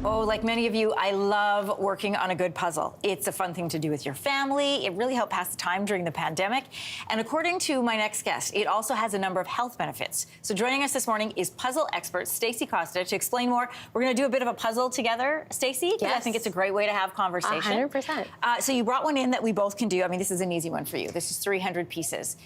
Oh, like many of you, I love working on a good puzzle. It's a fun thing to do with your family. It really helped pass the time during the pandemic. And according to my next guest, it also has a number of health benefits. So joining us this morning is puzzle expert Stacy Costa to explain more. We're going to do a bit of a puzzle together, Stacy, because I think it's a great way to have conversation. 100%. So you brought one in that we both can do. I mean, this is an easy one for you. This is 300 pieces.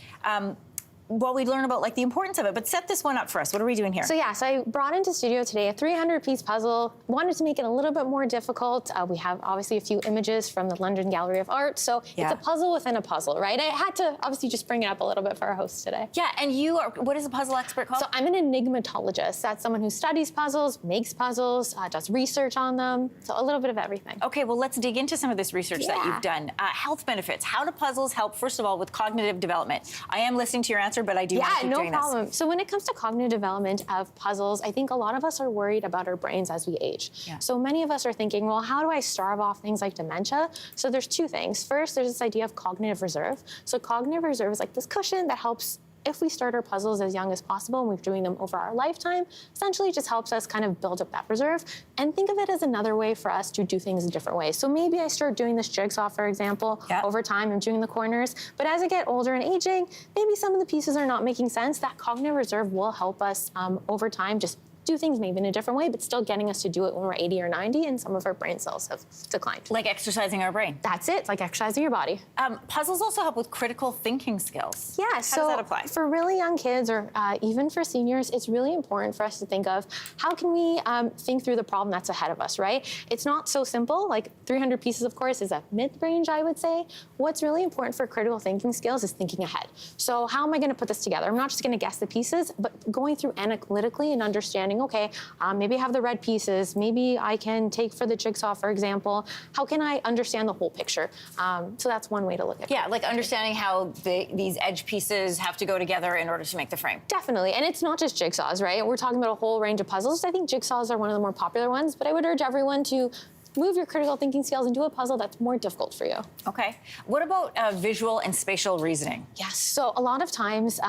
Well, we'd learn about like the importance of it, but set this one up for us. What are we doing here? So I brought into studio today a 300-piece puzzle. Wanted to make it a little bit more difficult. We have obviously a few images from the London Gallery of Art, so it's a puzzle within a puzzle, right? I had to obviously just bring it up a little bit for our host today. Yeah, and you are, what is a puzzle expert called? So I'm an enigmatologist. That's someone who studies puzzles, makes puzzles, does research on them, so a little bit of everything. Okay, well, let's dig into some of this research that you've done. Health benefits. How do puzzles help, first of all, with cognitive development? I am listening to your answer, but I do want to keep doing no problem. this. So when it comes to cognitive development of puzzles, I think a lot of us are worried about our brains as we age. So many of us are thinking, well, how do I starve off things like dementia? So there's two things. First, there's this idea of cognitive reserve. So cognitive reserve is like this cushion that helps if we start our puzzles as young as possible and we're doing them over our lifetime, essentially just helps us kind of build up that reserve and think of it as another way for us to do things a different way. So maybe I start doing this jigsaw, for example, over time. I'm doing the corners, but as I get older and aging, maybe some of the pieces are not making sense. That cognitive reserve will help us over time just do things maybe in a different way, but still getting us to do it when we're 80 or 90 and some of our brain cells have declined. Like exercising our brain. That's it. It's like exercising your body. Puzzles also help with critical thinking skills. Yeah, How does that apply? For really young kids or even for seniors, it's really important for us to think of how can we think through the problem that's ahead of us, right? It's not so simple. Like 300 pieces, of course, is a mid-range, I would say. What's really important for critical thinking skills is thinking ahead. So how am I going to put this together? I'm not just going to guess the pieces, but going through analytically and understanding, okay, maybe I have the red pieces. Maybe I can take for the jigsaw, for example. How can I understand the whole picture? So that's one way to look at it. Yeah, like understanding how these edge pieces have to go together in order to make the frame. Definitely, and it's not just jigsaws, right? We're talking about a whole range of puzzles. I think jigsaws are one of the more popular ones, but I would urge everyone to move your critical thinking skills and do a puzzle that's more difficult for you. Okay. What about visual and spatial reasoning? Yes, so a lot of times,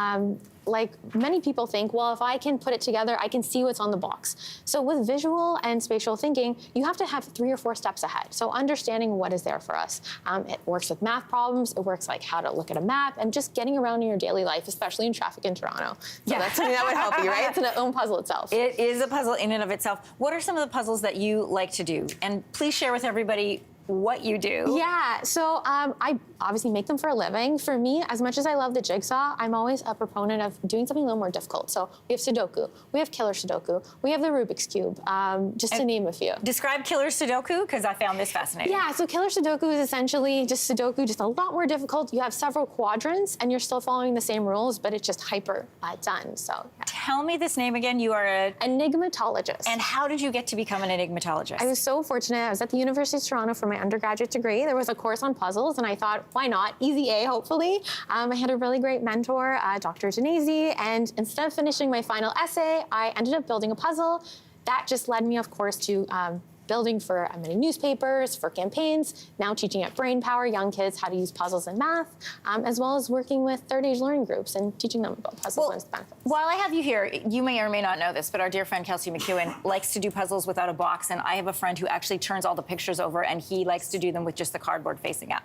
like many people think, well, if I can put it together, I can see what's on the box. So with visual and spatial thinking, you have to have 3 or 4 steps ahead. So understanding what is there for us. It works with math problems. It works like how to look at a map and just getting around in your daily life, especially in traffic in Toronto. So that's something that would help you, right? It's an own puzzle itself. It is a puzzle in and of itself. What are some of the puzzles that you like to do? And please share with everybody what you do. Yeah, so I obviously make them for a living. For me, as much as I love the jigsaw, I'm always a proponent of doing something a little more difficult. So we have Sudoku, we have Killer Sudoku, we have the Rubik's Cube, just to name a few. Describe Killer Sudoku, because I found this fascinating. Yeah, so Killer Sudoku is essentially just Sudoku, just a lot more difficult. You have several quadrants, and you're still following the same rules, but it's just hyper done, so. Yeah. Tell me this name again. You are a enigmatologist. And how did you get to become an enigmatologist? I was so fortunate. I was at the University of Toronto for my undergraduate degree. There was a course on puzzles, and I thought, why not? Easy A, hopefully. I had a really great mentor, Dr. Genesi, and instead of finishing my final essay, I ended up building a puzzle. That just led me, of course, to building for many newspapers, for campaigns, now teaching at Brainpower young kids how to use puzzles and math, as well as working with third-age learning groups and teaching them about puzzles and its benefits. While I have you here, you may or may not know this, but our dear friend Kelsey McEwen likes to do puzzles without a box, and I have a friend who actually turns all the pictures over, and he likes to do them with just the cardboard facing up.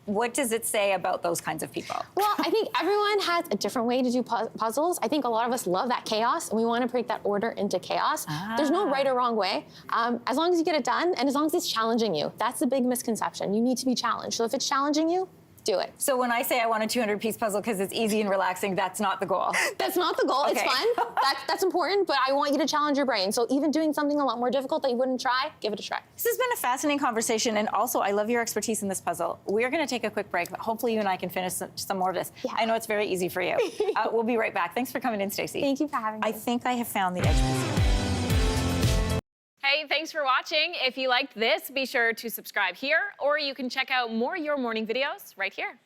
What does it say about those kinds of people? Well, I think everyone has a different way to do puzzles. I think a lot of us love that chaos, and we want to break that order into chaos. There's no right or wrong way. As long as you get it done, and as long as it's challenging you. That's the big misconception. You need to be challenged. So if it's challenging you, do it. So when I say I want a 200-piece puzzle because it's easy and relaxing, that's not the goal. That's not the goal. Okay. It's fun. That's important, but I want you to challenge your brain. So even doing something a lot more difficult that you wouldn't try, give it a try. This has been a fascinating conversation, and also I love your expertise in this puzzle. We're going to take a quick break, but hopefully you and I can finish some more of this. Yeah. I know it's very easy for you. We'll be right back. Thanks for coming in, Stacy. Thank you for having me. I think I have found the edge piece. Hey, thanks for watching. If you liked this, be sure to subscribe here, or you can check out more Your Morning videos right here.